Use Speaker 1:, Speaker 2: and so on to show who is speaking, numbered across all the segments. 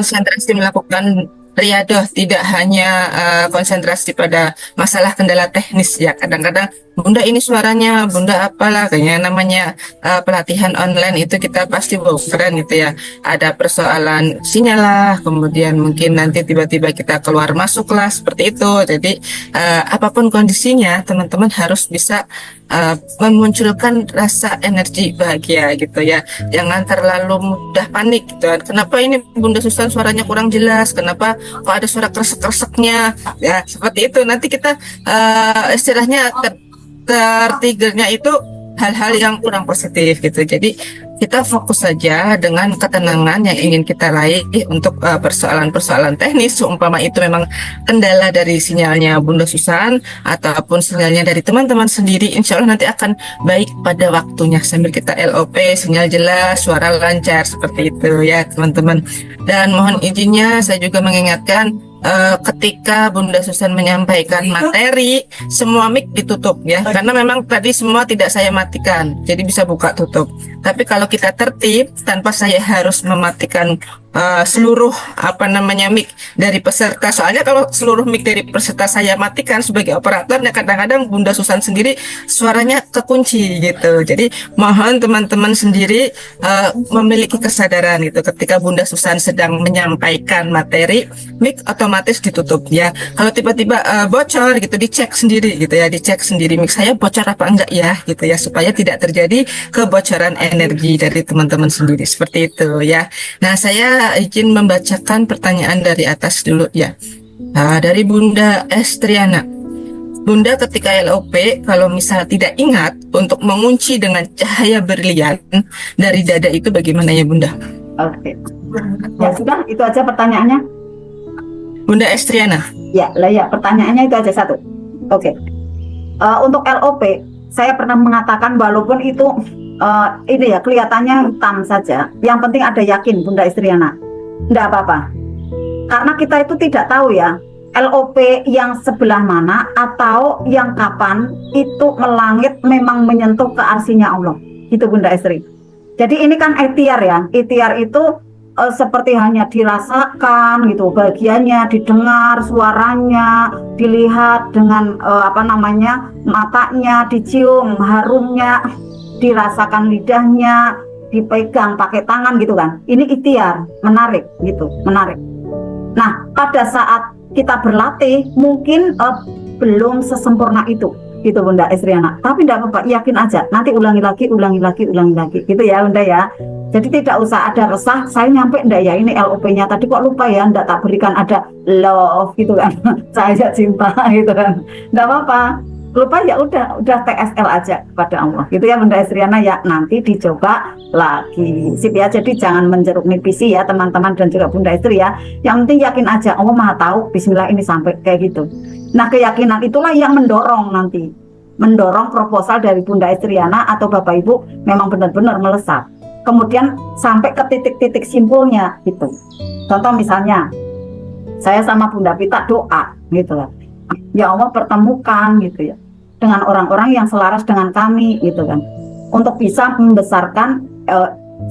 Speaker 1: konsentrasi melakukan riadoh, tidak hanya konsentrasi pada masalah kendala teknis ya. Kadang-kadang Bunda ini suaranya, Bunda apalah, kayaknya namanya pelatihan online itu kita pasti keren gitu ya. Ada persoalan sinyal lah, kemudian mungkin nanti tiba-tiba kita keluar masuk lah seperti itu. Jadi apapun kondisinya, teman-teman harus bisa memunculkan rasa energi bahagia gitu ya. Jangan terlalu mudah panik gitu kan. Kenapa ini Bunda Susan suaranya kurang jelas? Kenapa kok ada suara kresek-kreseknya? Ya, seperti itu. Nanti kita istilahnya tertriggernya itu hal-hal yang kurang positif gitu. Jadi kita fokus saja dengan ketenangan yang ingin kita raih untuk persoalan-persoalan teknis. Seumpama itu memang kendala dari sinyalnya Bunda Susan ataupun sinyalnya dari teman-teman sendiri, insya Allah nanti akan baik pada waktunya sambil kita LOP, sinyal jelas, suara lancar seperti itu ya teman-teman. Dan mohon izinnya saya juga mengingatkan ketika Bunda Susan menyampaikan materi, semua mic ditutup ya, karena memang tadi semua tidak saya matikan, jadi bisa buka tutup. Tapi kalau kita tertib tanpa saya harus mematikan seluruh mic dari peserta, soalnya kalau seluruh mic dari peserta saya matikan sebagai operator, ya kadang-kadang Bunda Susan sendiri suaranya kekunci gitu. Jadi mohon teman-teman sendiri memiliki kesadaran gitu, ketika Bunda Susan sedang menyampaikan materi, mic otomatis ditutup ya. Kalau tiba-tiba bocor gitu, dicek sendiri gitu ya, dicek sendiri mic saya bocor apa enggak ya gitu ya, supaya tidak terjadi kebocoran energi dari teman-teman sendiri seperti itu ya. Nah, saya izin membacakan pertanyaan dari atas dulu ya. Dari Bunda Estriana. Bunda, ketika LOP, kalau misal tidak ingat untuk mengunci dengan cahaya berlian dari dada itu bagaimana ya Bunda?
Speaker 2: Oke. Ya sudah, itu aja pertanyaannya.
Speaker 1: Bunda Estriana.
Speaker 2: Ya, lah ya, pertanyaannya itu aja satu. Oke. Untuk LOP, saya pernah mengatakan walaupun itu ini ya kelihatannya hitam saja, yang penting ada yakin Bunda Estriana, enggak apa-apa. Karena kita itu tidak tahu ya LOP yang sebelah mana atau yang kapan itu melangit memang menyentuh ke arsinya Allah. Gitu Bunda Estri. Jadi ini kan ikhtiar ya. Ikhtiar itu seperti hanya dirasakan gitu, bagiannya didengar suaranya, dilihat dengan matanya, dicium harumnya, dirasakan lidahnya, dipegang pakai tangan gitu kan. Ini ikhtiar, menarik gitu, menarik. Nah, pada saat kita berlatih mungkin belum sesempurna itu gitu Bunda Estriana. Tapi tidak apa-apa, yakin aja. Nanti ulangi lagi gitu ya Bunda ya. Jadi tidak usah ada resah, saya nyampe enggak ya ini LOP-nya tadi kok lupa ya, enggak tak berikan ada love gitu kan. Saya cinta gitu kan. Enggak apa-apa. Lupa ya udah TSL aja kepada Allah gitu ya Bunda Estriana ya. Nanti dicoba lagi sip ya. Jadi jangan menjeruk nipisi ya teman-teman dan juga Bunda Estri ya. Yang penting yakin aja, Allah Maha tahu, bismillah ini sampai kayak gitu. Nah, keyakinan itulah yang mendorong proposal dari Bunda Estriana atau Bapak Ibu memang benar-benar melesat, kemudian sampai ke titik-titik simpulnya gitu. Contoh misalnya saya sama Bunda Pita doa gitu lah, ya Allah pertemukan gitu ya dengan orang-orang yang selaras dengan kami gitu kan, untuk bisa membesarkan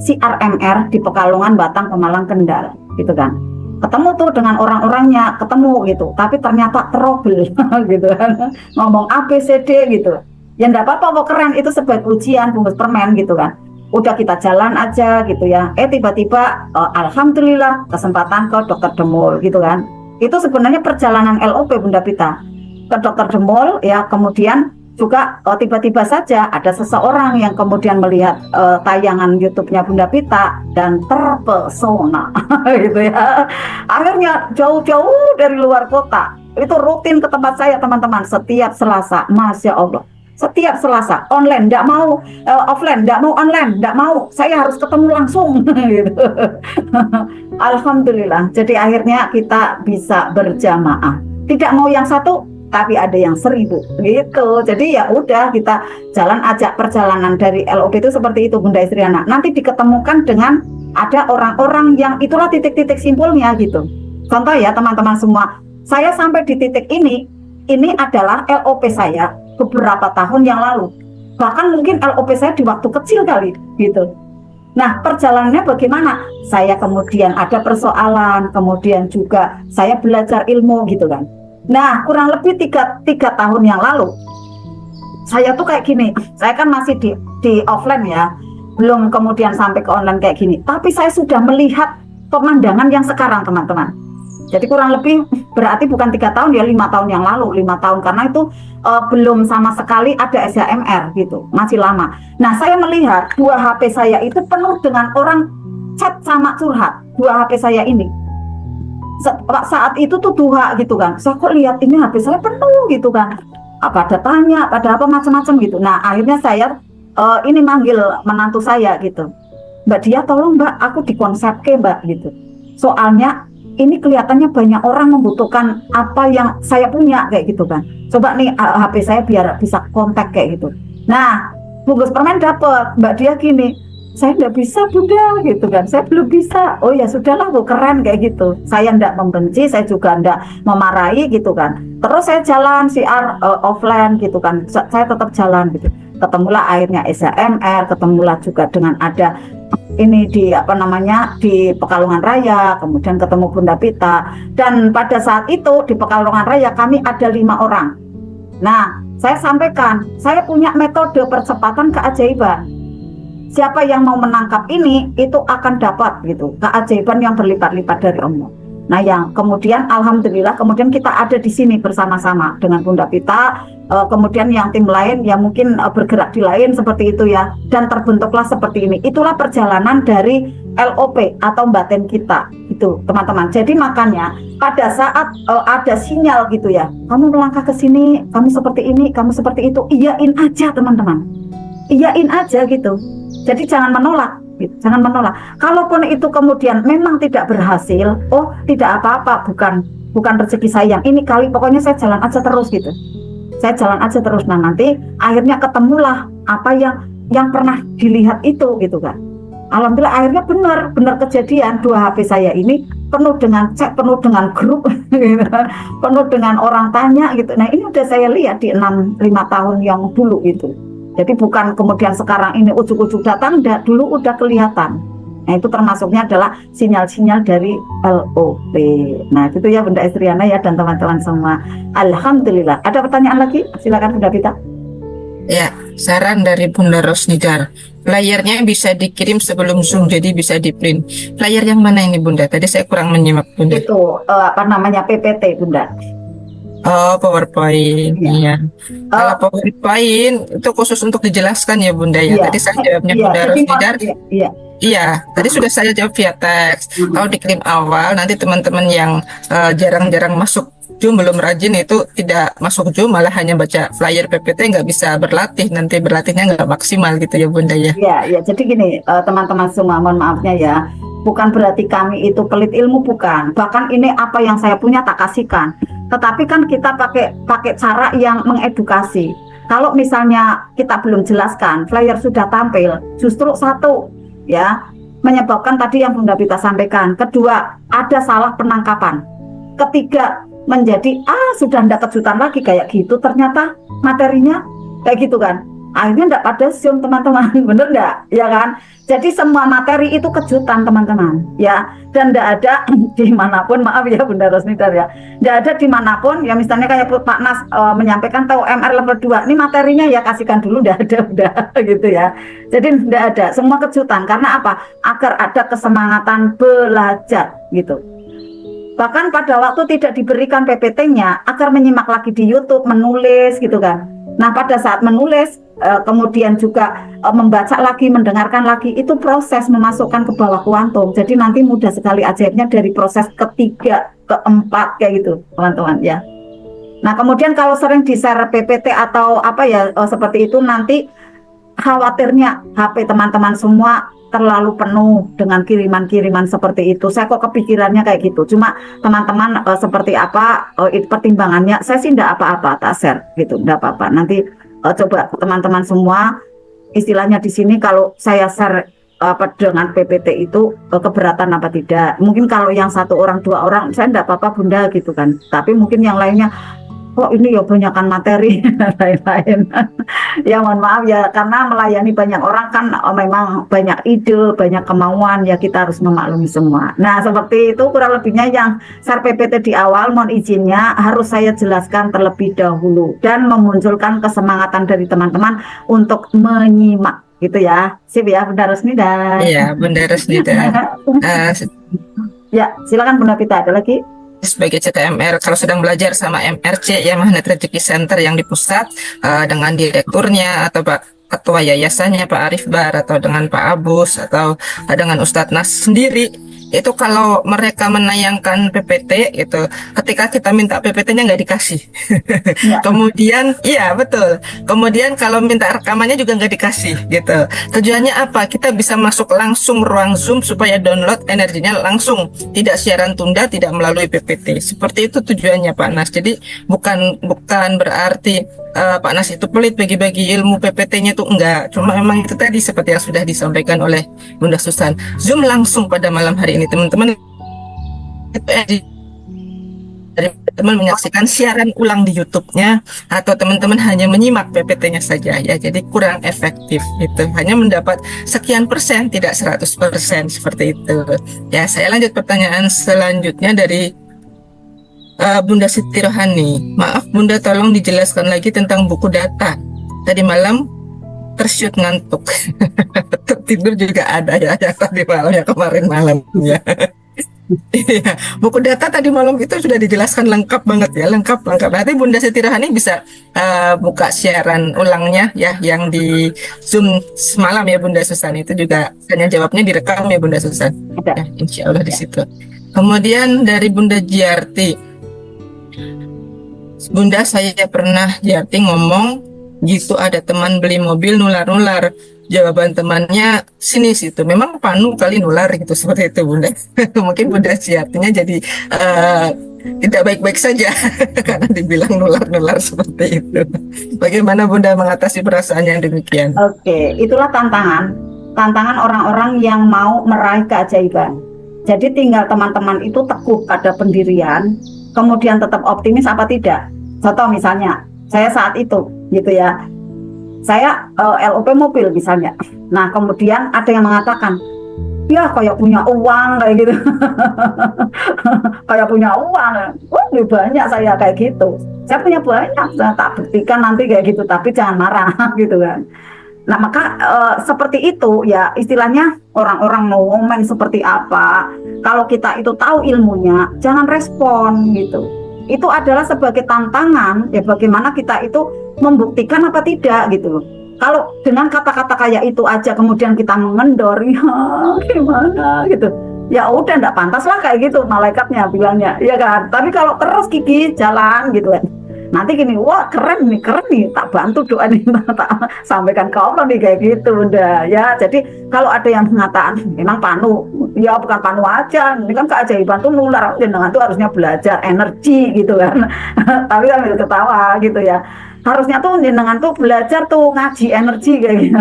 Speaker 2: si RMR di Pekalongan, Batang, Pemalang, Kendal gitu kan. Ketemu tuh dengan orang-orangnya, ketemu gitu, tapi ternyata trouble gitu kan, ngomong A, B, C, D gitu. Ya enggak apa-apa, keren, itu sebagai ujian bungkus permen gitu kan. Udah kita jalan aja gitu ya. Tiba-tiba alhamdulillah kesempatan ke Dokter Demul gitu kan. Itu sebenarnya perjalanan LOP Bunda Pita ke Dokter Demul ya. Kemudian juga tiba-tiba saja ada seseorang yang kemudian melihat tayangan YouTube-nya Bunda Pita dan terpesona gitu ya. Akhirnya jauh-jauh dari luar kota itu rutin ke tempat saya teman-teman setiap Selasa, Masya Allah. Setiap Selasa online, enggak mau offline, enggak mau online, enggak mau, saya harus ketemu langsung gitu. Alhamdulillah. Jadi akhirnya kita bisa berjamaah. Tidak mau yang satu, tapi ada yang 1000 gitu. Jadi ya udah kita jalan aja, perjalanan dari LOP itu seperti itu Bunda Estriana. Nanti diketemukan dengan ada orang-orang yang itulah titik-titik simpulnya gitu. Contoh ya teman-teman semua, saya sampai di titik ini adalah LOP saya beberapa tahun yang lalu. Bahkan mungkin LOP saya di waktu kecil kali gitu. Nah, perjalanannya bagaimana? Saya kemudian ada persoalan, kemudian juga saya belajar ilmu gitu kan. Nah, kurang lebih tiga tahun yang lalu, saya tuh kayak gini, saya kan masih di offline ya, belum kemudian sampai ke online kayak gini. Tapi saya sudah melihat pemandangan yang sekarang teman-teman. Jadi kurang lebih berarti bukan 3 tahun ya, 5 tahun yang lalu, 5 tahun karena itu belum sama sekali ada SHMR gitu, masih lama. Nah saya melihat dua HP saya itu penuh dengan orang chat sama curhat, dua HP saya ini. Saat itu tuh duha gitu kan, saya kok lihat ini HP saya penuh gitu kan, apa ada tanya, ada apa macam-macam gitu. Nah akhirnya saya ini manggil menantu saya gitu, Mbak Dia tolong Mbak aku dikonsep ke Mbak gitu. Soalnya ini kelihatannya banyak orang membutuhkan apa yang saya punya kayak gitu kan. Coba nih HP saya biar bisa kontak kayak gitu. Nah, bungkus permen dapet, Mbak Dia gini, saya nggak bisa Bunda gitu kan, saya belum bisa. Oh ya sudahlah Bu, keren kayak gitu. Saya nggak membenci, saya juga nggak memarahi gitu kan. Terus saya jalan siar offline gitu kan, saya tetap jalan gitu. Ketemulah akhirnya SHMR, ketemulah juga dengan ada ini di apa namanya di Pekalongan Raya, kemudian ketemu Bunda Pita, dan pada saat itu di Pekalongan Raya kami ada 5 orang. Nah, saya sampaikan, saya punya metode percepatan keajaiban. Siapa yang mau menangkap ini itu akan dapat gitu keajaiban yang berlipat-lipat dari Allah. Nah, yang kemudian alhamdulillah kemudian kita ada di sini bersama-sama dengan Bunda Pita, kemudian yang tim lain yang mungkin bergerak di lain seperti itu ya, dan terbentuklah seperti ini. Itulah perjalanan dari LOP atau batin kita itu teman-teman. Jadi makanya pada saat ada sinyal gitu ya, kamu melangkah ke sini, kamu seperti ini, kamu seperti itu, iyain aja teman-teman, iyain aja gitu. Jadi jangan menolak, jangan menolak. Kalaupun itu kemudian memang tidak berhasil, oh tidak apa-apa, bukan rezeki saya yang ini kali, pokoknya saya jalan aja terus gitu. Saya jalan aja terus. Nah nanti akhirnya ketemulah apa yang pernah dilihat itu gitu kan. Alhamdulillah akhirnya benar kejadian, 2 HP saya ini penuh dengan chat, penuh dengan grup, gitu, penuh dengan orang tanya gitu. Nah ini udah saya lihat di 5 tahun yang dulu itu. Jadi bukan kemudian sekarang ini ujuk-ujuk datang, dulu udah kelihatan. Nah itu termasuknya adalah sinyal-sinyal dari LOP. Nah itu ya Bunda Estriana ya dan teman-teman semua. Alhamdulillah. Ada pertanyaan lagi? Silakan Bunda Pita.
Speaker 1: Ya, saran dari Bunda Rosnidar. Layarnya bisa dikirim sebelum Zoom, jadi bisa di print. Layar yang mana ini Bunda? Tadi saya kurang menyimak Bunda.
Speaker 2: Itu apa namanya PPT Bunda.
Speaker 1: Oh, PowerPoint. Iya. Kalau PowerPoint itu khusus untuk dijelaskan ya Bunda ya.
Speaker 2: Iya,
Speaker 1: Tadi saya jawabnya
Speaker 2: iya,
Speaker 1: Bunda Rosnidar.
Speaker 2: iya.
Speaker 1: Iya, tadi sudah saya jawab via teks. Kalau dikirim awal, nanti teman-teman yang jarang-jarang masuk Zoom, belum rajin itu tidak masuk Zoom, malah hanya baca flyer PPT, nggak bisa berlatih. Nanti berlatihnya nggak maksimal gitu ya Bunda ya.
Speaker 2: Iya, jadi gini teman-teman semua, mohon maafnya ya. Bukan berarti kami itu pelit ilmu, bukan. Bahkan ini apa yang saya punya tak kasihkan. Tetapi kan kita pakai cara yang mengedukasi. Kalau misalnya kita belum jelaskan, flyer sudah tampil, justru satu ya menyebabkan tadi yang Bunda Pita sampaikan. Kedua, ada salah penangkapan. Ketiga, menjadi sudah ndak kejutan lagi kayak gitu, ternyata materinya kayak gitu kan. Akhirnya ndak pada Zoom teman-teman, bener ndak? Ya kan? Jadi semua materi itu kejutan teman-teman, ya. Dan ndak ada dimanapun, maaf ya Bunda Rosnidar ya, ndak ada dimanapun ya misalnya kayak Pak Nas menyampaikan TOMR level 2, ini materinya ya kasihkan dulu, ndak ada udah gitu ya. Jadi ndak ada, semua kejutan. Karena apa? Agar ada kesemangatan belajar gitu. Bahkan pada waktu tidak diberikan PPT-nya, agar menyimak lagi di YouTube, menulis gitu kan. Nah pada saat menulis, kemudian juga membaca lagi, mendengarkan lagi, itu proses memasukkan ke bawah kuantum. Jadi nanti mudah sekali ajaibnya dari proses ketiga, keempat kayak gitu teman-teman ya. Nah kemudian kalau sering di-share PPT atau apa ya seperti itu, nanti khawatirnya HP teman-teman semua terlalu penuh dengan kiriman-kiriman seperti itu. Saya kok kepikirannya kayak gitu. Cuma teman-teman seperti apa pertimbangannya, saya sih enggak apa-apa tak share gitu, enggak apa-apa. Nanti coba teman-teman semua istilahnya di sini kalau saya share dengan PPT itu keberatan apa tidak. Mungkin kalau yang 1 orang 2 orang saya enggak apa-apa Bunda gitu kan. Tapi mungkin yang lainnya kok ini ya banyakkan materi dan lain-lain. Ya mohon maaf ya, karena melayani banyak orang kan memang banyak ide, banyak kemauan, ya kita harus memaklumi semua. Nah seperti itu kurang lebihnya yang SAR PPT di awal, mohon izinnya harus saya jelaskan terlebih dahulu dan memunculkan kesemangatan dari teman-teman untuk menyimak gitu ya. Sip ya Bunda Rosnida.
Speaker 1: Iya, Bunda Resnida. Eh,
Speaker 2: Ya silakan Bunda Pita, ada lagi?
Speaker 1: Sebagai CTMR, kalau sedang belajar sama MRC ya Magnet Rezeki Center yang di pusat, dengan direkturnya atau Pak Ketua Yayasannya Pak Arif Bar, atau dengan Pak Abus, atau dengan Ustadz Nas sendiri, itu kalau mereka menayangkan PPT itu, ketika kita minta PPT-nya nggak dikasih.
Speaker 2: Ya.
Speaker 1: Kemudian, iya betul. Kemudian kalau minta rekamannya juga nggak dikasih gitu. Tujuannya apa? Kita bisa masuk langsung ruang Zoom supaya download energinya langsung, tidak siaran tunda, tidak melalui PPT. Seperti itu tujuannya Pak Nas. Jadi bukan berarti Pak Nas itu pelit bagi-bagi ilmu PPT-nya tuh enggak. Cuma memang itu tadi seperti yang sudah disampaikan oleh Bunda Susan. Zoom langsung pada malam hari ini teman-teman, itu dari teman menyaksikan siaran ulang di YouTube-nya, atau teman-teman hanya menyimak PPT-nya saja ya, jadi kurang efektif itu, hanya mendapat sekian persen, tidak 100% seperti itu ya. Saya lanjut pertanyaan selanjutnya dari Bunda Siti Rohani. Maaf Bunda, tolong dijelaskan lagi tentang buku data. Tadi malam tersyut ngantuk. Tidur juga ada ya, yang tadi malam ya, kemarin malam ya. Iya, buku data tadi malam itu sudah dijelaskan lengkap banget ya, lengkap. Nanti Bunda Siti Rohani bisa buka siaran ulangnya ya, yang di Zoom semalam ya Bunda Susan, itu juga hanya jawabnya direkam ya Bunda Susan.
Speaker 2: Ada.
Speaker 1: Ya, insya Allah di situ. Kemudian dari Bunda Giarti, Bunda saya pernah Giarti ngomong gitu, ada teman beli mobil nular-nular. Jawaban temannya sini situ, memang panu kali nular gitu, seperti itu Bunda. Mungkin Bunda artinya jadi tidak baik-baik saja karena dibilang nular-nular seperti itu. Bagaimana Bunda mengatasi perasaan yang demikian?
Speaker 2: Oke, itulah tantangan orang-orang yang mau meraih keajaiban. Jadi tinggal teman-teman itu teguh pada pendirian, kemudian tetap optimis apa tidak. Contoh misalnya, saya saat itu gitu ya, saya LOP mobil misalnya. Nah kemudian ada yang mengatakan, ya kayak punya uang kayak gitu. Kayak punya uang, wah banyak saya kayak gitu. Saya punya banyak, saya tak buktikan nanti kayak gitu, tapi jangan marah gitu kan. Nah maka seperti itu ya, istilahnya orang-orang mau ngomong seperti apa, kalau kita itu tahu ilmunya, jangan respon gitu. Itu adalah sebagai tantangan ya, bagaimana kita itu membuktikan apa tidak gitu loh. Kalau dengan kata-kata kayak itu aja kemudian kita mengendor, ya gimana gitu, ya udah nggak pantas lah kayak gitu malaikatnya bilangnya, ya kan. Tapi kalau terus gigi jalan gitu kan, nanti gini, wah keren nih, tak bantu doa nih, tak sampaikan ke Allah nih kayak gitu udah ya. Jadi kalau ada yang mengatakan memang panu, ya bukan panu aja, ini kan keajaiban tuh nular, jenengan tuh harusnya belajar energi gitu kan. Tapi kan ketawa gitu ya, harusnya tuh jenengan tuh belajar tuh ngaji energi kayak gitu.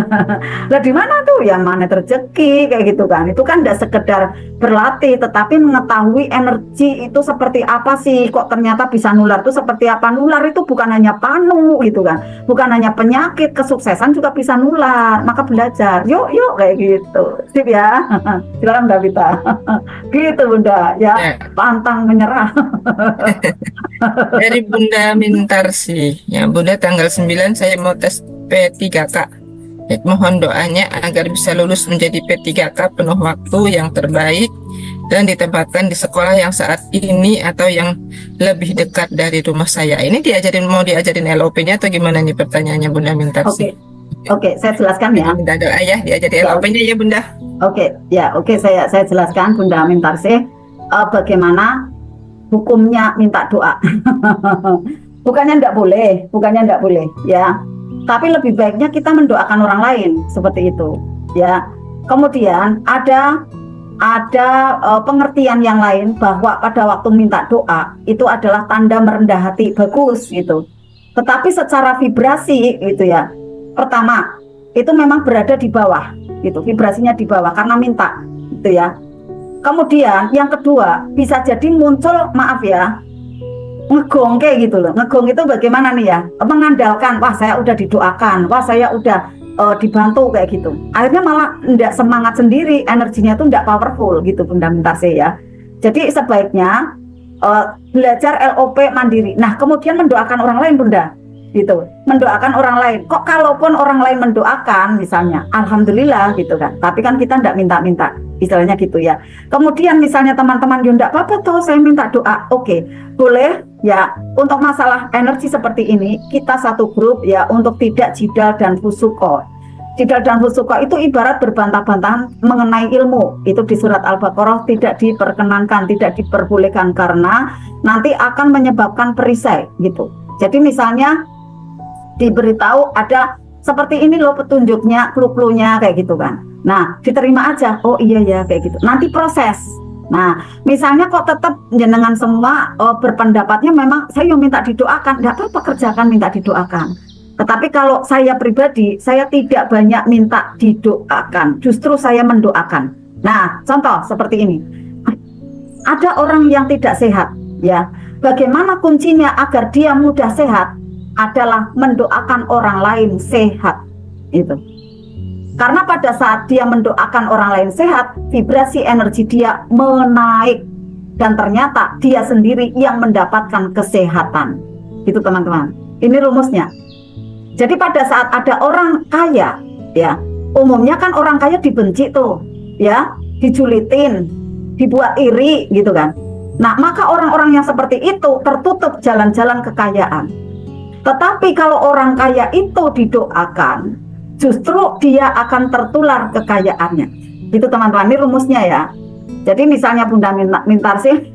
Speaker 2: Lah di mana tuh yang mana rezeki kayak gitu kan. Itu kan tidak sekedar berlatih, tetapi mengetahui energi itu seperti apa sih, kok ternyata bisa nular tuh seperti apa. Nular itu bukan hanya panu gitu kan, bukan hanya penyakit, kesuksesan juga bisa nular. Maka belajar, yuk kayak gitu. Sip ya. Silakan Mbak Vita. Gitu Bunda ya, pantang menyerah.
Speaker 1: Dari Bunda Mintarsi, ya Bunda, tanggal 9 saya mau tes P3K. Mohon doanya agar bisa lulus menjadi P3K penuh waktu yang terbaik dan ditempatkan di sekolah yang saat ini atau yang lebih dekat dari rumah saya. Ini mau diajarin LOP-nya atau gimana nih pertanyaannya Bunda Mintarsi?
Speaker 2: Oke, saya jelaskan ya.
Speaker 1: Minta doa ya, diajarin LOP-nya ya Bunda.
Speaker 2: Oke, saya jelaskan Bunda Mintarsi bagaimana hukumnya minta doa. bukannya enggak boleh ya, tapi lebih baiknya kita mendoakan orang lain seperti itu ya. Kemudian ada pengertian yang lain bahwa pada waktu minta doa itu adalah tanda merendah hati, bagus gitu. Tetapi secara vibrasi gitu ya, pertama itu memang berada di bawah gitu, vibrasinya di bawah karena minta gitu ya. Kemudian yang kedua bisa jadi muncul, maaf ya, ngegong kayak gitu loh. Ngegong itu bagaimana nih ya? Mengandalkan, wah saya udah didoakan, wah saya udah dibantu kayak gitu. Akhirnya malah enggak semangat sendiri, energinya tuh enggak powerful gitu Bunda Mintarse ya. Jadi sebaiknya belajar LOP mandiri. Nah, kemudian mendoakan orang lain Bunda. Gitu. Mendoakan orang lain. Kok kalaupun orang lain mendoakan misalnya, alhamdulillah gitu kan. Tapi kan kita enggak minta-minta. Istilahnya gitu ya. Kemudian misalnya teman-teman Yunda, apa toh saya minta doa. Oke, boleh ya. Untuk masalah energi seperti ini, kita satu grup ya untuk tidak jidal dan fusuko. Jidal dan fusuko itu ibarat berbantah-bantahan mengenai ilmu. Itu di surat Al-Baqarah tidak diperkenankan, tidak diperbolehkan karena nanti akan menyebabkan perisai gitu. Jadi misalnya diberitahu ada seperti ini loh petunjuknya, clue-cluenya kayak gitu kan. Nah, diterima aja. Oh iya ya kayak gitu. Nanti proses. Nah, misalnya kok tetap jenengan semua berpendapatnya memang saya minta didoakan, enggak apa-apa kerjakan minta didoakan. Tetapi kalau saya pribadi, saya tidak banyak minta didoakan, justru saya mendoakan. Nah, contoh seperti ini. Ada orang yang tidak sehat, ya. Bagaimana kuncinya agar dia mudah sehat? Adalah mendoakan orang lain sehat. Itu. Karena pada saat dia mendoakan orang lain sehat, vibrasi energi dia menaik. Dan ternyata dia sendiri yang mendapatkan kesehatan. Itu teman-teman. Ini rumusnya. Jadi pada saat ada orang kaya, ya, umumnya kan orang kaya dibenci tuh, ya, dijulitin, dibuat iri gitu kan. Nah, maka orang-orang yang seperti itu tertutup jalan-jalan kekayaan. Tetapi kalau orang kaya itu didoakan, justru dia akan tertular kekayaannya. Itu teman-teman, ini rumusnya ya. Jadi misalnya Bunda Mintarse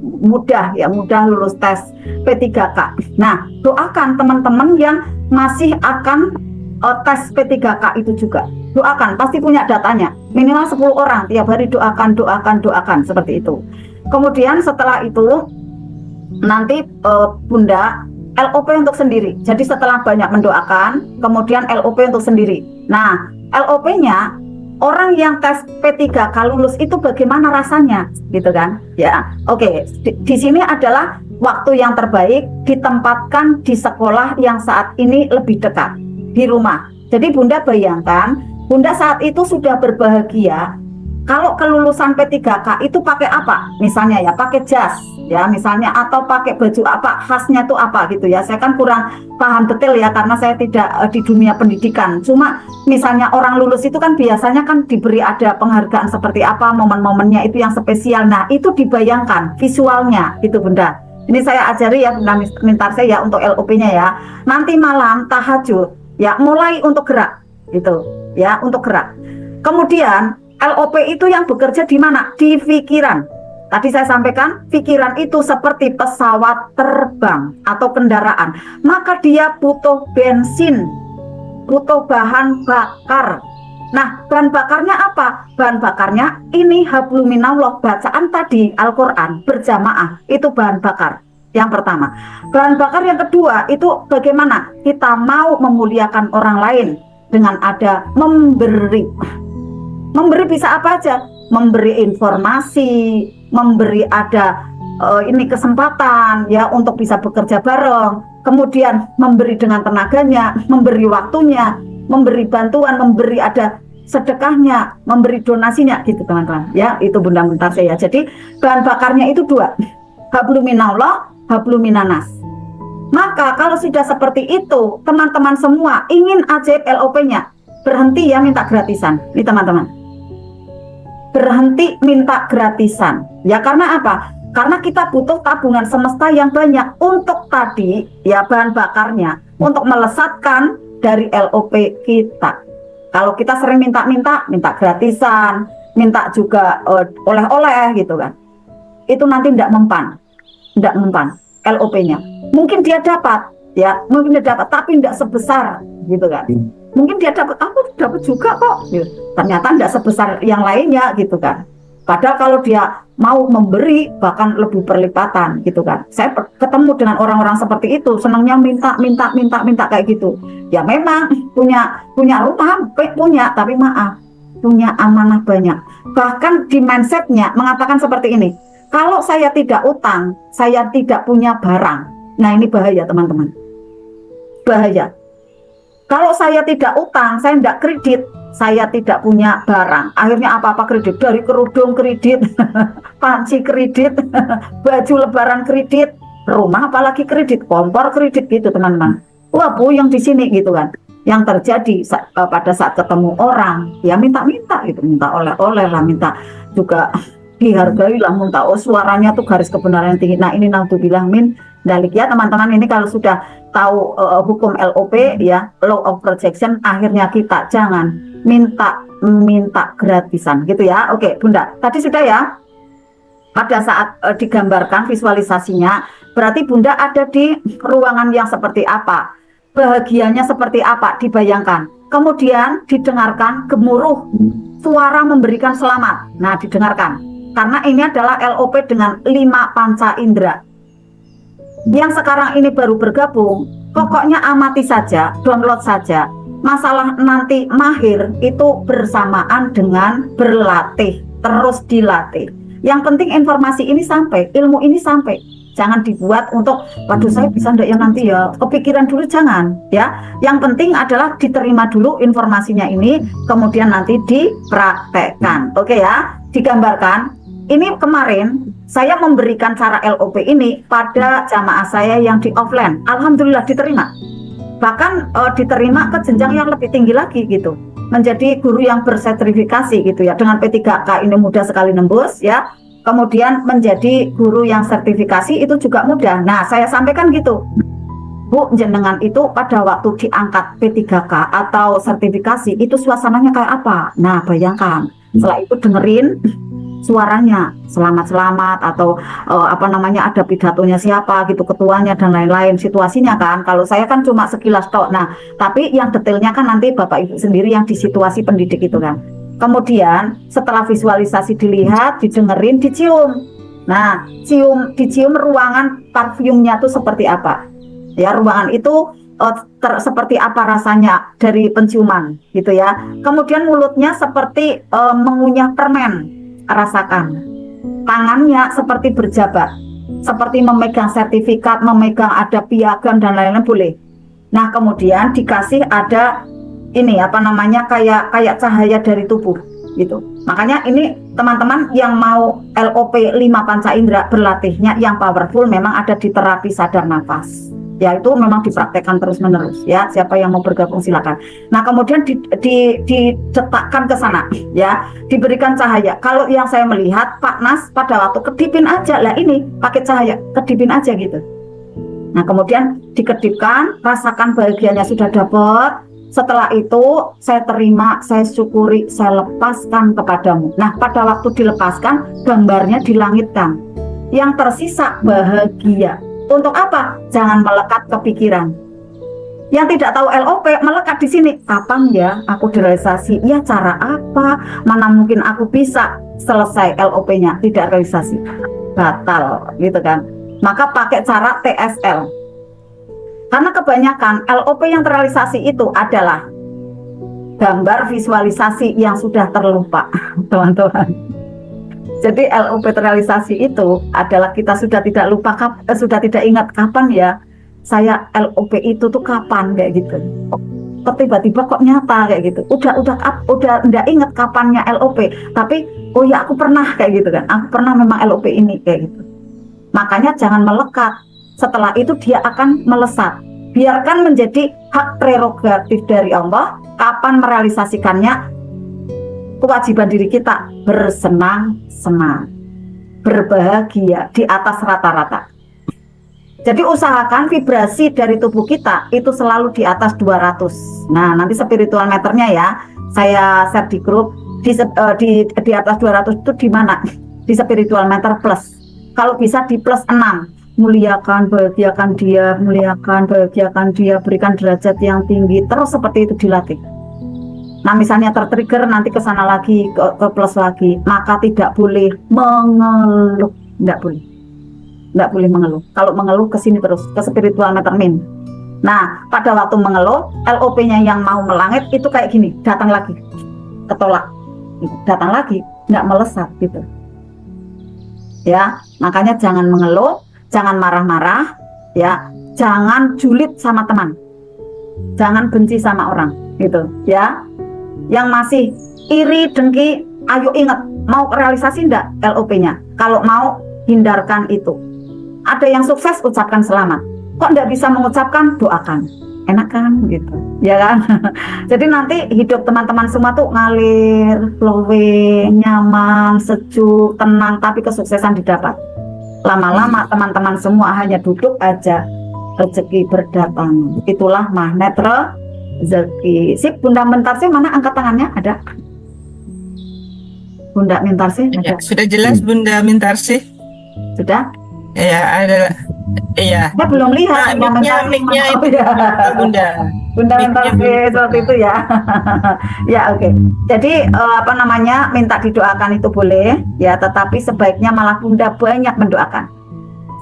Speaker 2: mudah lulus tes P3K. Nah, doakan teman-teman yang masih akan tes P3K itu juga. Doakan, pasti punya datanya. Minimal 10 orang tiap hari doakan seperti itu. Kemudian setelah itu nanti Bunda LOP untuk sendiri. Jadi setelah banyak mendoakan, kemudian LOP untuk sendiri. Nah, LOP-nya orang yang tes P3K lulus itu bagaimana rasanya, gitu kan? Ya, oke. Di sini adalah waktu yang terbaik ditempatkan di sekolah yang saat ini lebih dekat di rumah. Jadi Bunda bayangkan, Bunda saat itu sudah berbahagia. Kalau kelulusan P3K itu pakai apa? Misalnya ya, pakai jas, ya misalnya, atau pakai baju apa, khasnya tuh apa gitu ya. Saya kan kurang paham detail ya karena saya tidak di dunia pendidikan. Cuma misalnya orang lulus itu kan biasanya kan diberi ada penghargaan seperti apa, momen-momennya itu yang spesial. Nah, itu dibayangkan visualnya gitu Bunda. Ini saya ajari ya Bunda Mintarse ya untuk LOP-nya ya. Nanti malam tahajud ya mulai untuk gerak gitu ya, untuk gerak. Kemudian LOP itu yang bekerja di mana? Di pikiran. Tadi saya sampaikan, pikiran itu seperti pesawat terbang atau kendaraan. Maka dia butuh bensin, butuh bahan bakar. Nah, bahan bakarnya apa? Bahan bakarnya ini habluminallah, bacaan tadi Al-Quran berjamaah. Itu bahan bakar yang pertama. Bahan bakar yang kedua itu bagaimana kita mau memuliakan orang lain dengan ada memberi. Memberi bisa apa aja? Memberi informasi, memberi ada ini kesempatan ya untuk bisa bekerja bareng. Kemudian memberi dengan tenaganya, memberi waktunya, memberi bantuan, memberi ada sedekahnya, memberi donasinya gitu teman-teman. Ya, itu Bunda Mintarse ya. Jadi bahan bakarnya itu dua. Habluminallah, habluminanas. Maka kalau sudah seperti itu, teman-teman semua ingin ajaib LOP-nya, berhenti ya minta gratisan. Nih teman-teman. Berhenti minta gratisan. Ya karena apa? Karena kita butuh tabungan semesta yang banyak untuk tadi ya bahan bakarnya untuk melesatkan dari LOP kita. Kalau kita sering minta gratisan, minta juga oleh-oleh gitu kan. Itu nanti tidak mempan LOP-nya. Mungkin dia dapat ya, tapi tidak sebesar gitu kan. Mungkin dia dapat, aku dapat juga kok. Ternyata tidak sebesar yang lainnya gitu kan. Padahal kalau dia mau memberi bahkan lebih berlipatan gitu kan. Saya ketemu dengan orang-orang seperti itu, senangnya minta kayak gitu. Ya memang punya rumah, punya, tapi maaf, punya amanah banyak. Bahkan di mindsetnya mengatakan seperti ini, Kalau saya tidak utang, saya tidak punya barang. Nah, ini bahaya, teman-teman. Bahaya. Kalau saya tidak utang, saya tidak kredit, saya tidak punya barang. Akhirnya apa-apa kredit, dari kerudung kredit, panci kredit, baju lebaran kredit, rumah apalagi kredit, kompor kredit gitu, teman-teman. Wah, puyeng di sini gitu kan. Yang terjadi pada saat ketemu orang, ya minta-minta gitu, minta oleh-oleh lah, minta juga dihargai lah, minta suaranya tuh garis kebenaran yang tinggi. Nah, ini bilang min dalik ya, teman-teman. Ini kalau sudah tahu hukum LOP ya, law of projection, akhirnya kita jangan minta gratisan gitu ya. Oke, Bunda, tadi sudah ya. Pada saat digambarkan visualisasinya, berarti Bunda ada di ruangan yang seperti apa, bahagianya seperti apa, dibayangkan. Kemudian didengarkan gemuruh suara memberikan selamat. Nah, didengarkan. Karena ini adalah LOP dengan 5 panca indera. Yang sekarang ini baru bergabung, pokoknya amati saja, download saja. Masalah nanti mahir itu bersamaan dengan berlatih, terus dilatih. Yang penting informasi ini sampai, ilmu ini sampai. Jangan dibuat untuk, waduh saya bisa enggak ya nanti ya, kepikiran dulu, jangan ya. Yang penting adalah diterima dulu informasinya ini, kemudian nanti dipraktekkan. Oke ya, digambarkan. Ini kemarin saya memberikan cara LOP ini pada jamaah saya yang di offline. Alhamdulillah diterima. Bahkan diterima ke jenjang yang lebih tinggi lagi gitu. Menjadi guru yang bersertifikasi gitu ya. Dengan P3K ini mudah sekali nembus ya. Kemudian menjadi guru yang sertifikasi itu juga mudah. Nah, saya sampaikan gitu. Bu, jenengan itu pada waktu diangkat P3K atau sertifikasi itu suasananya kayak apa? Nah, bayangkan. Setelah itu dengerin suaranya, selamat-selamat atau ada pidatonya siapa gitu, ketuanya dan lain-lain, situasinya kan. Kalau saya kan cuma sekilas tok. Nah, tapi yang detailnya kan nanti Bapak Ibu sendiri yang di situasi pendidik itu kan. Kemudian setelah visualisasi dilihat, didengerin, dicium. Nah, dicium ruangan parfumnya tuh seperti apa? Ya, ruangan itu seperti apa rasanya dari penciuman gitu ya. Kemudian mulutnya seperti mengunyah permen. Rasakan tangannya seperti berjabat, seperti memegang sertifikat, memegang ada piagam dan lain-lain boleh. Nah, kemudian dikasih ada ini kayak cahaya dari tubuh gitu. Makanya ini teman-teman yang mau LOP 5 panca indera berlatihnya yang powerful memang ada di terapi sadar nafas. Ya, itu memang dipraktekkan terus-menerus ya. Siapa yang mau bergabung silakan. Nah, kemudian dicetakkan ke sana ya, diberikan cahaya. Kalau yang saya melihat Pak Nas pada waktu kedipin aja lah, ini pakai cahaya, kedipin aja gitu. Nah, kemudian dikedipkan, rasakan bahagianya sudah dapat. Setelah itu saya terima, saya syukuri, saya lepaskan kepadamu. Nah, pada waktu dilepaskan, gambarnya dilangitkan. Yang tersisa bahagia. Untuk apa? Jangan melekat ke pikiran. Yang tidak tahu LOP melekat di sini. Kapan ya aku direalisasi? Ya, cara apa? Mana mungkin aku bisa selesai LOP-nya tidak realisasi? Batal gitu kan. Maka pakai cara TSL. Karena kebanyakan LOP yang terrealisasi itu adalah gambar visualisasi yang sudah terlupa, teman-teman. Jadi LOP terrealisasi itu adalah kita sudah tidak lupa, sudah tidak ingat kapan ya saya LOP itu tuh kapan kayak gitu. Kok tiba-tiba kok nyata kayak gitu. Udah enggak ingat kapannya LOP, tapi oh ya aku pernah kayak gitu kan. Aku pernah memang LOP ini kayak gitu. Makanya jangan melekat. Setelah itu dia akan melesat. Biarkan menjadi hak prerogatif dari Allah kapan merealisasikannya. Kewajiban diri kita bersenang-senang, berbahagia di atas rata-rata. Jadi usahakan vibrasi dari tubuh kita itu selalu di atas 200. Nah, nanti spiritual meternya ya, saya share di grup di atas 200 itu di mana? Di spiritual meter plus. Kalau bisa di plus 6. Muliakan, bahagiakan dia, muliakan, bahagiakan dia, berikan derajat yang tinggi, terus seperti itu dilatih. Nah, misalnya tertrigger nanti ke sana lagi, ke plus lagi, maka tidak boleh mengeluh, tidak boleh mengeluh. Kalau mengeluh ke sini terus, ke spiritual meter min. Nah, pada waktu mengeluh, LOP-nya yang mau melangit itu kayak gini, datang lagi, ketolak, datang lagi, nggak melesat gitu. ya. Makanya jangan mengeluh, jangan marah-marah, ya. Jangan julid sama teman, jangan benci sama orang, gitu, ya. Yang masih iri, dengki, ayo ingat, mau realisasi enggak LOP-nya? Kalau mau, hindarkan itu. Ada yang sukses, ucapkan selamat. Kok enggak bisa mengucapkan, doakan. Enak kan, gitu, ya kan? Jadi nanti hidup teman-teman semua tuh ngalir, flowing, nyaman, sejuk, tenang, tapi kesuksesan didapat. Lama-lama teman-teman semua hanya duduk aja, rezeki berdatangan. Itulah magnet rezeki. Sip, Bunda Mintarsih mana angkat tangannya? Ada? Bunda Mintarsih
Speaker 1: Ya,
Speaker 2: ada?
Speaker 1: sudah jelas Bunda Mintarsih.
Speaker 2: Sudah?
Speaker 1: Ya, ada. Iya.
Speaker 2: Saya belum lihat Bunda Mintarsih.
Speaker 1: Mic-nya
Speaker 2: Oh,
Speaker 1: itu
Speaker 2: ya.
Speaker 1: Bunda.
Speaker 2: Bunda
Speaker 1: Mic-nya
Speaker 2: Mintarsih
Speaker 1: belum.
Speaker 2: seperti itu ya. Ya, oke. Jadi apa namanya, minta didoakan itu boleh ya, tetapi sebaiknya malah Bunda banyak mendoakan.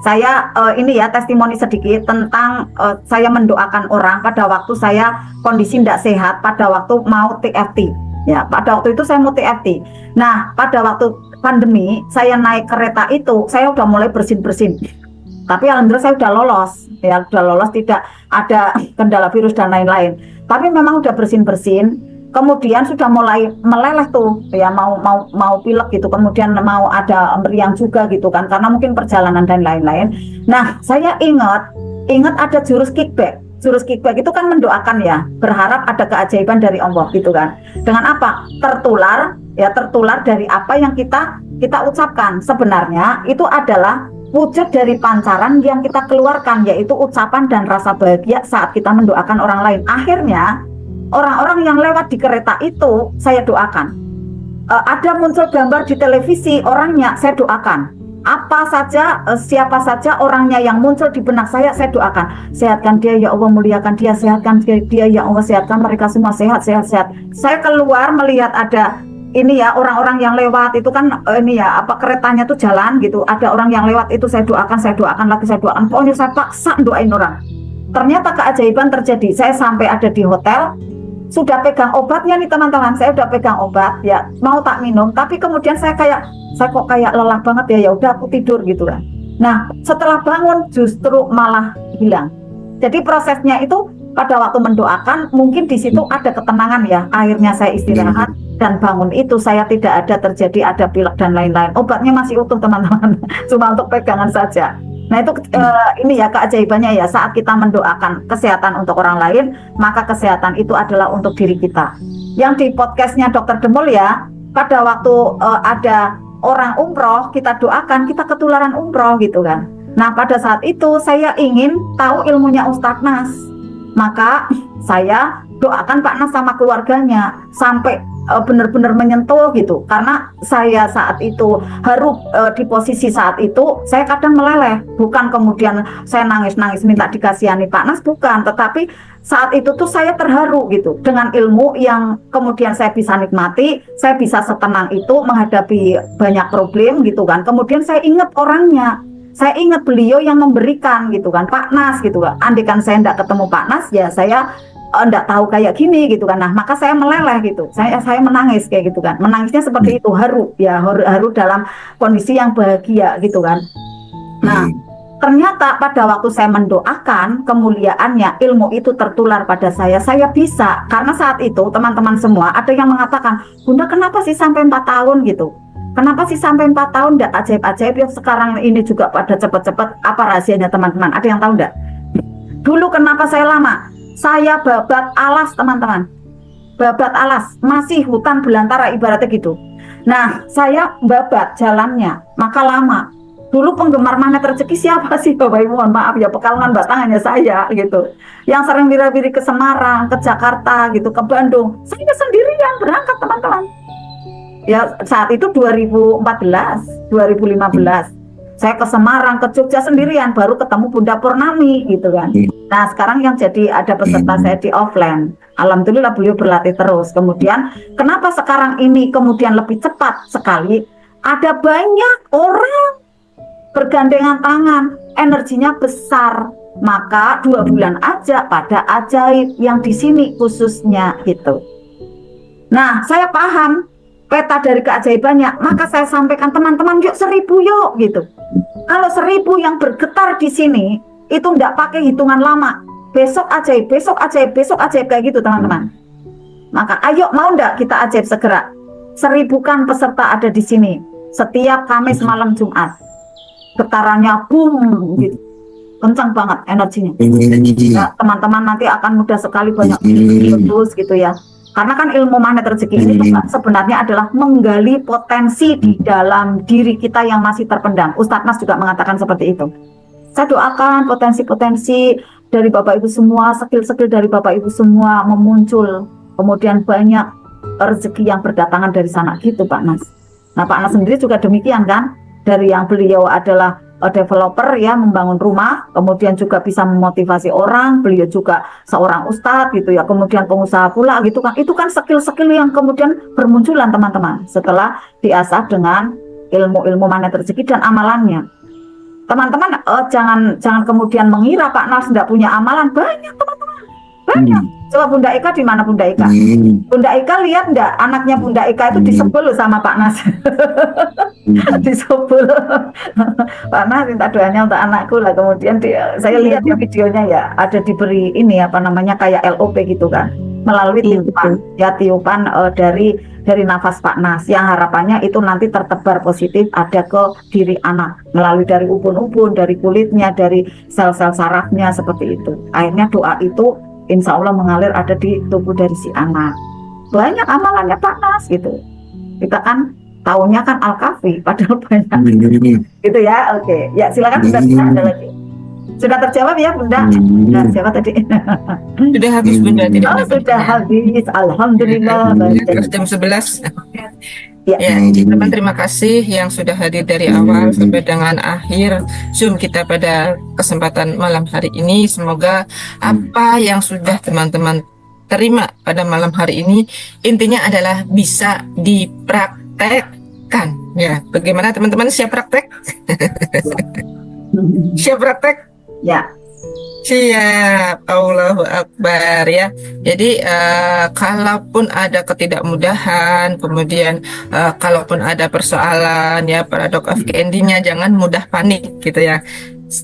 Speaker 2: Saya ini ya testimoni sedikit tentang saya mendoakan orang pada waktu saya kondisi tidak sehat, pada waktu mau TFT. Ya, pada waktu itu saya mau TFT. Nah, pada waktu pandemi saya naik kereta itu, saya udah mulai bersin-bersin. Tapi alhamdulillah saya udah lolos, ya udah lolos, tidak ada kendala virus dan lain-lain. Tapi memang udah bersin-bersin, kemudian sudah mulai meleleh tuh, ya mau pilek gitu, kemudian mau ada meriang juga gitu kan, karena mungkin perjalanan dan lain-lain. Nah, saya ingat ada jurus kickback. Jurus kickback itu kan mendoakan ya, berharap ada keajaiban dari Allah gitu kan. Dengan apa? Tertular dari apa yang kita ucapkan. Sebenarnya itu adalah wujud dari pancaran yang kita keluarkan, yaitu ucapan dan rasa bahagia saat kita mendoakan orang lain. Akhirnya orang-orang yang lewat di kereta itu saya doakan. Ada muncul gambar di televisi orangnya, saya doakan. Apa saja, siapa saja orangnya yang muncul di benak saya doakan. Sehatkan dia ya Allah, muliakan dia, sehatkan dia ya Allah, sehatkan mereka semua, sehat. Saya keluar melihat ada ini ya, orang-orang yang lewat itu kan ini ya, apa keretanya tuh jalan gitu, ada orang yang lewat itu saya doakan lagi, saya doakan. Pokoknya saya paksa doain orang. Ternyata keajaiban terjadi. Saya sampai ada di hotel, sudah pegang obatnya nih teman-teman, saya udah pegang obat ya, mau tak minum, tapi kemudian saya kok kayak lelah banget ya udah aku tidur gitu kan. Nah, setelah bangun justru malah hilang. Jadi prosesnya itu pada waktu mendoakan mungkin di situ ada ketenangan ya. Akhirnya saya istirahat dan bangun itu saya tidak ada pilek dan lain-lain. Obatnya masih utuh teman-teman, cuma untuk pegangan saja. Nah itu ini ya keajaibannya ya, saat kita mendoakan kesehatan untuk orang lain, maka kesehatan itu adalah untuk diri kita. Yang di podcastnya Dr. Demul ya, pada waktu ada orang umroh, kita doakan, kita ketularan umroh gitu kan. Nah pada saat itu saya ingin tahu ilmunya Ustadz Nas, maka saya doakan Pak Nas sama keluarganya sampai benar-benar menyentuh gitu. Karena saya saat itu di posisi saat itu saya kadang meleleh, bukan kemudian saya nangis-nangis minta dikasihani Pak Nas, bukan, tetapi saat itu tuh saya terharu gitu dengan ilmu yang kemudian saya bisa nikmati, saya bisa setenang itu menghadapi banyak problem gitu kan. Kemudian saya ingat orangnya, saya ingat beliau yang memberikan gitu kan, Pak Nas gitu kan. Andaikan saya tidak ketemu Pak Nas ya saya enggak tahu kayak gini gitu kan. Nah maka saya meleleh gitu, saya menangis kayak gitu kan, menangisnya seperti itu, haru dalam kondisi yang bahagia gitu kan. Nah ternyata pada waktu saya mendoakan kemuliaannya, ilmu itu tertular pada saya bisa, karena saat itu teman-teman semua ada yang mengatakan, Bunda kenapa sih sampai 4 tahun gitu, kenapa sih sampai 4 tahun enggak ajaib-ajaib yang sekarang ini juga pada cepat-cepat, apa rahasianya teman-teman, ada yang tahu enggak? Dulu kenapa saya lama? Saya babat alas teman-teman, babat alas, masih hutan belantara ibaratnya gitu. Nah saya babat jalannya, maka lama. Dulu penggemar magnet rezeki siapa sih Bapak Ibu, mohon maaf ya, Pekalongan Batang hanya saya gitu, yang sering wira-wiri ke Semarang, ke Jakarta gitu, ke Bandung. Saya sendirian berangkat teman-teman ya, saat itu 2014 2015 saya ke Semarang, ke Jogja sendirian, baru ketemu Bunda Purnami gitu kan. Nah sekarang yang jadi ada peserta saya di offline, alhamdulillah beliau berlatih terus. Kemudian kenapa sekarang ini kemudian lebih cepat sekali, ada banyak orang bergandengan tangan, energinya besar, maka 2 bulan aja pada ajaib yang di sini khususnya gitu. Nah saya paham peta dari keajaibannya, maka saya sampaikan teman-teman yuk 1000 yuk gitu. Kalau 1000 yang bergetar di sini itu enggak pakai hitungan lama. Besok ajaib, besok ajaib, besok ajaib kayak gitu teman-teman. Maka ayo mau enggak kita ajaib segera. 1000 kan peserta ada di sini. Setiap Kamis malam Jumat. Getarannya boom gitu. Kencang banget energinya. Ya, teman-teman nanti akan mudah sekali banyak terus gitu ya. Karena kan ilmu magnet rezeki ini sebenarnya adalah menggali potensi di dalam diri kita yang masih terpendam. Ustadz Mas juga mengatakan seperti itu. Saya doakan potensi-potensi dari Bapak Ibu semua, skill-skill dari Bapak Ibu semua memuncul. Kemudian banyak rezeki yang berdatangan dari sana gitu Pak Nas. Nah Pak Nas sendiri juga demikian kan. Dari yang beliau adalah developer ya, membangun rumah, kemudian juga bisa memotivasi orang, beliau juga seorang ustadz gitu ya, kemudian pengusaha pula gitu kan. Itu kan skill-skill yang kemudian bermunculan teman-teman setelah diasah dengan ilmu-ilmu magnet rezeki dan amalannya. Teman-teman jangan kemudian mengira Pak Nas tidak punya amalan. Banyak teman-teman, banyak. Coba Bunda Eka di mana Bunda Eka? Bunda Eka lihat enggak anaknya Bunda Eka itu disebul sama Pak Nas. Disebul. Pak Nas minta doanya untuk anakku lah. Kemudian saya lihat ya videonya ya, ada diberi ini apa namanya kayak LOP gitu kan, melalui tiupan ya, tiupan dari nafas Pak Nas yang harapannya itu nanti tertebar positif ada ke diri anak melalui dari ubun-ubun, dari kulitnya, dari sel-sel sarafnya seperti itu. Akhirnya doa itu insya Allah mengalir ada di tubuh dari si anak. Banyak amalannya Pak Nas gitu. Kita kan taunya kan Al-Kafi, padahal banyak. Gitu ya, oke. Ya silakan Bunda, ada lagi. Sudah terjawab ya Bunda? Nah, siapa tadi?
Speaker 1: Sudah habis Bunda.
Speaker 2: Sudah habis. Alhamdulillah.
Speaker 1: Jam 11.
Speaker 2: Ya,
Speaker 1: teman-teman terima kasih yang sudah hadir dari awal sampai dengan akhir Zoom kita pada kesempatan malam hari ini. Semoga apa yang sudah teman-teman terima pada malam hari ini intinya adalah bisa dipraktekkan. Ya, bagaimana teman-teman, siap praktek? Siap praktek?
Speaker 2: Ya.
Speaker 1: Siap, Allahu Akbar ya. Jadi kalaupun ada ketidakmudahan, kemudian kalaupun ada persoalan ya, paradox of candy-nya jangan mudah panik gitu ya.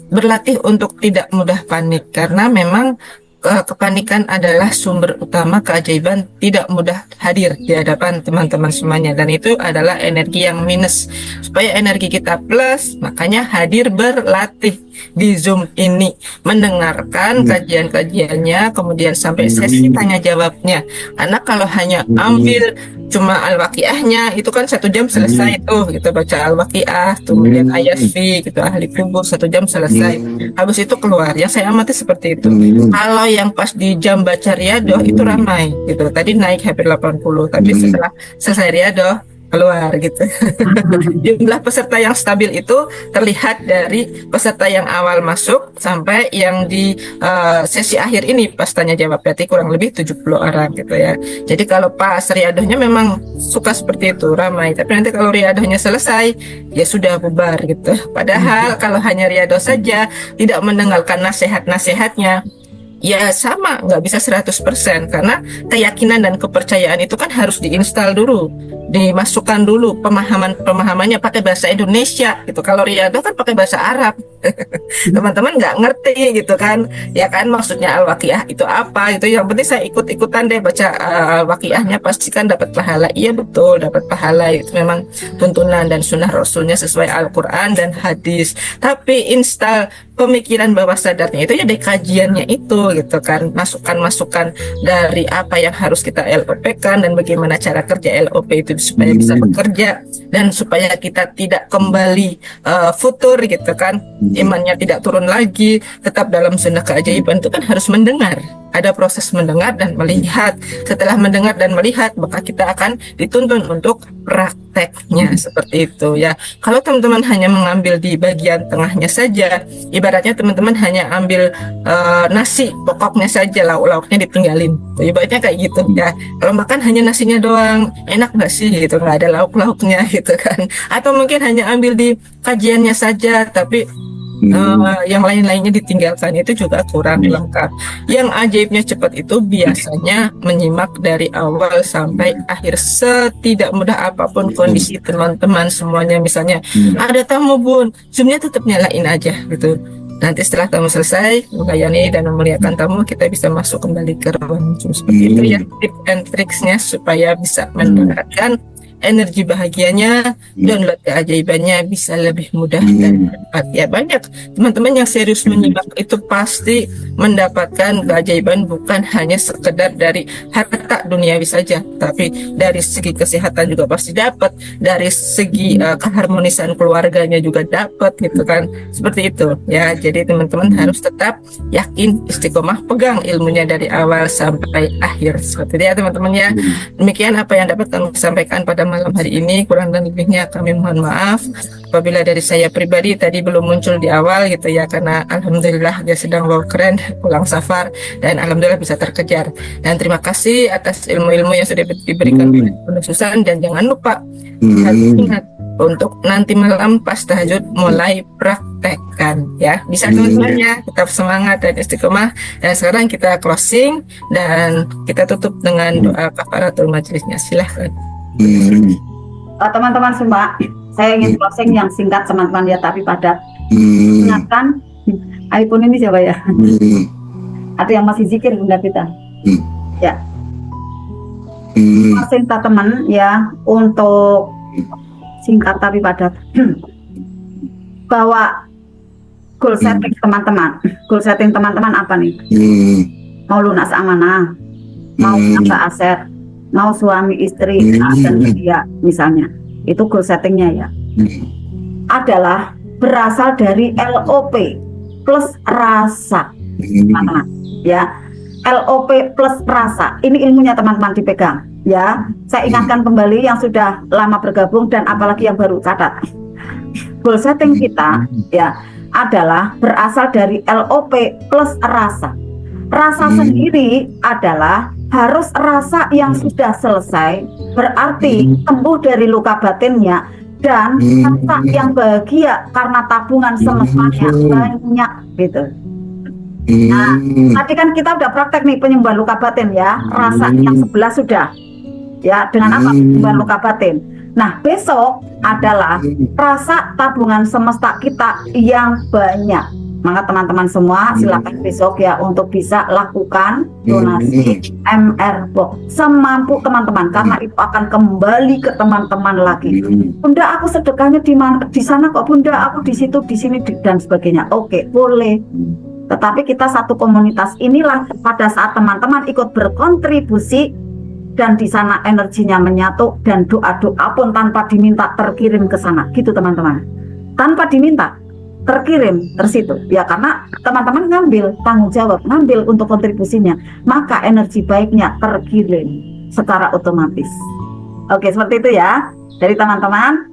Speaker 1: Berlatih untuk tidak mudah panik karena memang kepanikan adalah sumber utama keajaiban tidak mudah hadir di hadapan teman-teman semuanya, dan itu adalah energi yang minus. Supaya energi kita plus, makanya hadir berlatih di Zoom ini, mendengarkan kajian-kajiannya, kemudian sampai sesi tanya jawabnya. Karena kalau hanya ambil cuma al-waqiahnya itu kan 1 jam selesai tuh gitu, baca al-waqiah, kemudian ayat fi gitu, ahli kubur 1 jam selesai, habis itu keluar. Yang saya amati seperti itu. Kalau yang pas di jam baca riadoh itu ramai gitu, tadi naik hampir 80, tapi setelah selesai riadoh keluar gitu. Jumlah peserta yang stabil itu terlihat dari peserta yang awal masuk sampai yang di sesi akhir ini pas tanya jawab, berarti kurang lebih 70 orang gitu ya. Jadi kalau pas riadohnya memang suka seperti itu, ramai, tapi nanti kalau riadohnya selesai ya sudah bubar gitu. Padahal kalau hanya riadoh saja tidak mendengarkan nasihat-nasihatnya, ya sama, nggak bisa 100% karena keyakinan dan kepercayaan itu kan harus diinstal dulu, dimasukkan dulu pemahamannya pakai bahasa Indonesia gitu. Kalau riadoh kan pakai bahasa Arab. Teman-teman nggak ngerti gitu kan, ya kan, maksudnya al-waqiah itu apa gitu. Yang penting saya ikut-ikutan deh baca al-waqiahnya, pastikan dapat pahala. Iya betul, dapat pahala, itu memang tuntunan dan sunnah Rasulnya sesuai Al-Quran dan hadis. Tapi install pemikiran bawah sadarnya itu ya dari kajiannya itu gitu kan, masukan-masukan dari apa yang harus kita LOP-kan dan bagaimana cara kerja LOP itu supaya bisa bekerja dan supaya kita tidak kembali futur gitu kan, imannya tidak turun lagi, tetap dalam zona keajaiban. Itu kan harus mendengar, ada proses mendengar dan melihat. Setelah mendengar dan melihat, maka kita akan dituntun untuk prakteknya seperti itu ya. Kalau teman-teman hanya mengambil di bagian tengahnya saja, ibaratnya teman-teman hanya ambil nasi pokoknya saja, lauk-lauknya ditinggalin. Ibaratnya kayak gitu ya. Kalau makan hanya nasinya doang, enak nggak sih gitu, nggak ada lauk-lauknya gitu kan. Atau mungkin hanya ambil di kajiannya saja, tapi yang lain-lainnya ditinggalkan, itu juga kurang lengkap. Yang ajaibnya cepat itu biasanya menyimak dari awal sampai akhir, setidak mudah apapun kondisi teman-teman semuanya. Misalnya ada tamu bun, zoomnya tetap nyalain aja gitu. Nanti setelah tamu selesai melayani dan memuliakan tamu, kita bisa masuk kembali ke ruang Zoom. Seperti itu ya, tip and tricksnya supaya bisa mendapatkan energi bahagianya, download keajaibannya bisa lebih mudah dan cepat. Ya, banyak teman-teman yang serius menyimak itu pasti mendapatkan keajaiban, bukan hanya sekedar dari harta duniawi saja, tapi dari segi kesehatan juga pasti dapat, dari segi keharmonisan keluarganya juga dapat gitu kan. Seperti itu ya. Jadi teman-teman harus tetap yakin, istiqomah, pegang ilmunya dari awal sampai akhir. Seperti itu ya teman-teman ya. Demikian apa yang dapat kami sampaikan pada malam hari ini. Kurang dan lebihnya kami mohon maaf apabila dari saya pribadi tadi belum muncul di awal gitu ya, karena alhamdulillah dia sedang wow keren pulang safar dan alhamdulillah bisa terkejar. Dan terima kasih atas ilmu-ilmu yang sudah diberikan oleh Bunda Susan, dan jangan lupa harus ingat untuk nanti malam pas tahajud mulai praktekkan ya. Bisa teman-teman ya, tetap semangat dan istiqomah. Dan sekarang kita closing dan kita tutup dengan doa kafaratul majelisnya. Silahkan.
Speaker 2: Teman-teman semua, saya ingin closing yang singkat teman-teman ya, tapi padat. Ingatkan, iPhone ini siapa ya? Ada yang masih zikir bunda kita. Ya. Closing teman ya, untuk singkat tapi padat. Bahwa goal setting teman-teman, goal setting teman-teman apa nih? Mau lunas amanah, mau nambah aset, mau suami istri dan dia misalnya, itu goal settingnya ya, adalah berasal dari LOP plus rasa, teman-teman ya. LOP plus rasa, ini ilmunya teman-teman dipegang ya. Saya ingatkan kembali yang sudah lama bergabung dan apalagi yang baru, catat. Goal setting kita ya adalah berasal dari LOP plus rasa. Rasa sendiri adalah harus rasa yang sudah selesai, berarti sembuh dari luka batinnya, dan rasa yang bahagia karena tabungan semestanya banyak gitu. Nah, tadi kan kita udah praktek nih penyembuhan luka batin ya, rasa yang sebelah sudah ya, dengan apa penyembuhan luka batin. Nah, besok adalah rasa tabungan semesta kita yang banyak. Maka teman-teman semua silakan besok ya untuk bisa lakukan donasi MR Box semampu teman-teman, karena itu akan kembali ke teman-teman lagi. Bunda, aku sedekahnya di mana? Di sana kok Bunda, aku di situ, di sini dan sebagainya. Oke, boleh. Tetapi kita satu komunitas inilah, pada saat teman-teman ikut berkontribusi dan di sana energinya menyatu dan doa-doa pun tanpa diminta terkirim ke sana, gitu teman-teman. Tanpa diminta terkirim tersitu ya, karena teman-teman ngambil tanggung jawab, ngambil untuk kontribusinya, maka energi baiknya terkirim secara otomatis. Oke, seperti itu ya. Dari teman-teman,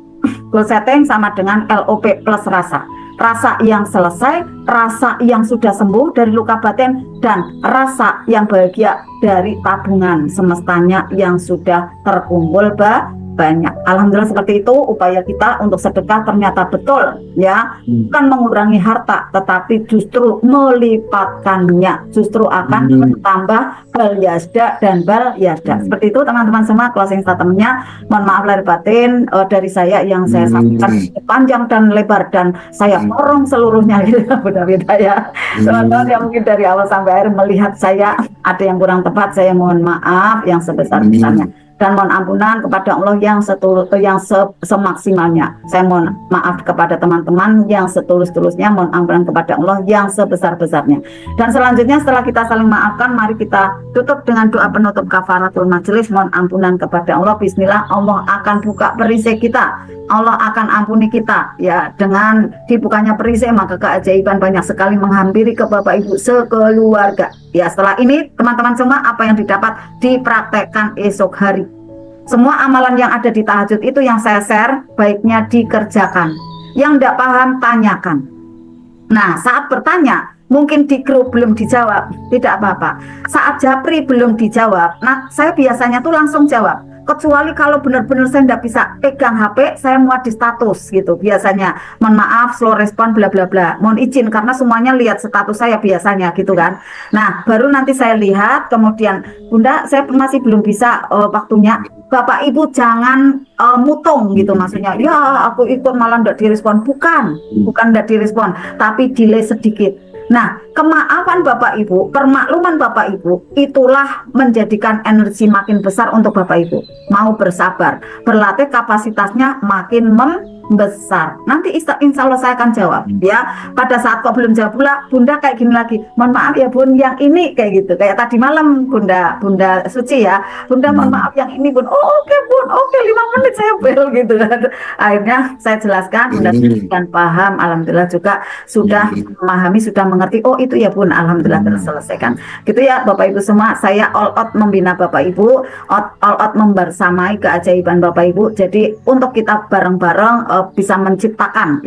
Speaker 2: goal setting sama dengan LOP plus rasa. Rasa yang selesai, rasa yang sudah sembuh dari luka batin, dan rasa yang bahagia dari tabungan semestanya yang sudah terkumpul banyak. Alhamdulillah seperti itu upaya kita untuk sedekah ternyata betul ya, bukan mengurangi harta tetapi justru melipatkannya, justru akan bertambah bal yasda dan bal yasda. Seperti itu teman-teman semua, closing statementnya. Mohon maaf lahir batin dari saya yang saya sampaikan panjang dan lebar dan saya porong seluruhnya gitu, beda-beda ya. Teman-teman yang mungkin dari awal sampai akhir melihat saya ada yang kurang tepat, saya mohon maaf yang sebesar-besarnya. Dan mohon ampunan kepada Allah yang semaksimalnya. Saya mohon maaf kepada teman-teman yang setulus-tulusnya, mohon ampunan kepada Allah yang sebesar-besarnya. Dan selanjutnya setelah kita saling maafkan, mari kita tutup dengan doa penutup kafaratul majelis. Mohon ampunan kepada Allah. Bismillah, Allah akan buka perisai kita, Allah akan ampuni kita ya. Dengan dibukanya perisai maka keajaiban banyak sekali menghampiri ke Bapak Ibu sekeluarga ya. Setelah ini teman-teman semua, apa yang didapat dipraktekkan esok hari. Semua amalan yang ada di tahajud itu yang saya share, baiknya dikerjakan. Yang tidak paham, tanyakan. Nah, saat bertanya, mungkin di grup belum dijawab, tidak apa-apa. Saat japri belum dijawab, nah saya biasanya tuh langsung jawab. kecuali kalau benar-benar saya nggak bisa pegang HP, saya muat di status gitu biasanya. Mohon maaf, slow respon, bla bla bla. Mohon izin karena semuanya lihat status saya biasanya gitu kan. Nah, baru nanti saya lihat, kemudian Bunda, saya masih belum bisa waktunya. Bapak Ibu jangan mutung gitu maksudnya. Ya, aku ikut malah nggak direspon. Bukan nggak direspon, tapi delay sedikit. Nah, kemaafan Bapak Ibu, permakluman Bapak Ibu, itulah menjadikan energi makin besar untuk Bapak Ibu. Mau bersabar, berlatih kapasitasnya makin membesar. Nanti insya Allah saya akan jawab ya. Pada saat kok belum jawab pula, Bunda kayak gini lagi. Mohon maaf ya Bun, yang ini kayak gitu. Kayak tadi malam Bunda Suci ya. Bunda mohon maaf yang ini Bun. Oh oke Bun, oke 5 menit saya bel gitu kan. Akhirnya saya jelaskan, Bunda Suci dan paham. Alhamdulillah juga sudah memahami, sudah mengerti. Oh itu ya Bun, alhamdulillah terselesaikan. Gitu ya Bapak Ibu semua. Saya all out membina Bapak Ibu, all out membersamai keajaiban Bapak Ibu. Jadi untuk kita bareng-bareng bisa menciptakan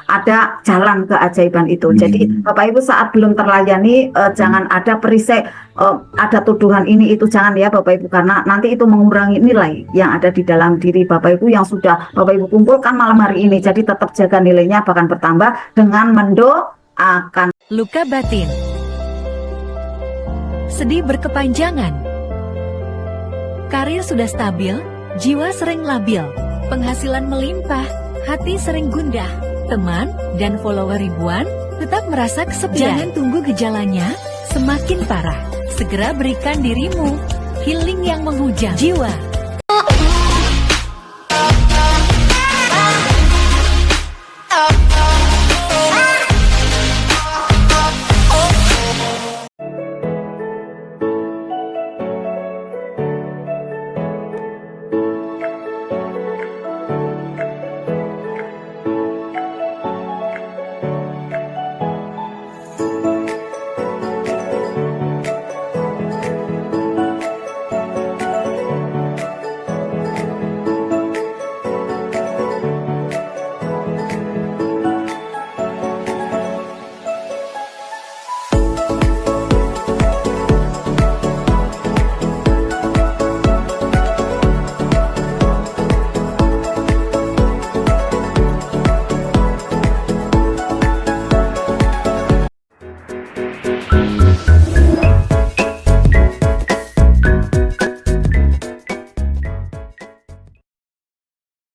Speaker 2: ada jalan keajaiban itu. Jadi Bapak Ibu saat belum terlayani jangan ada perisai, ada tuduhan ini itu, jangan ya Bapak Ibu, karena nanti itu mengurangi nilai yang ada di dalam diri Bapak Ibu yang sudah Bapak Ibu kumpulkan malam hari ini. Jadi tetap jaga nilainya, bahkan bertambah dengan mendoakan.
Speaker 3: Luka batin, sedih berkepanjangan, karir sudah stabil, jiwa sering labil, penghasilan melimpah, hati sering gundah, teman dan follower ribuan, tetap merasa kesepian. Jangan tunggu gejalanya semakin parah, segera berikan dirimu healing yang menghujam jiwa.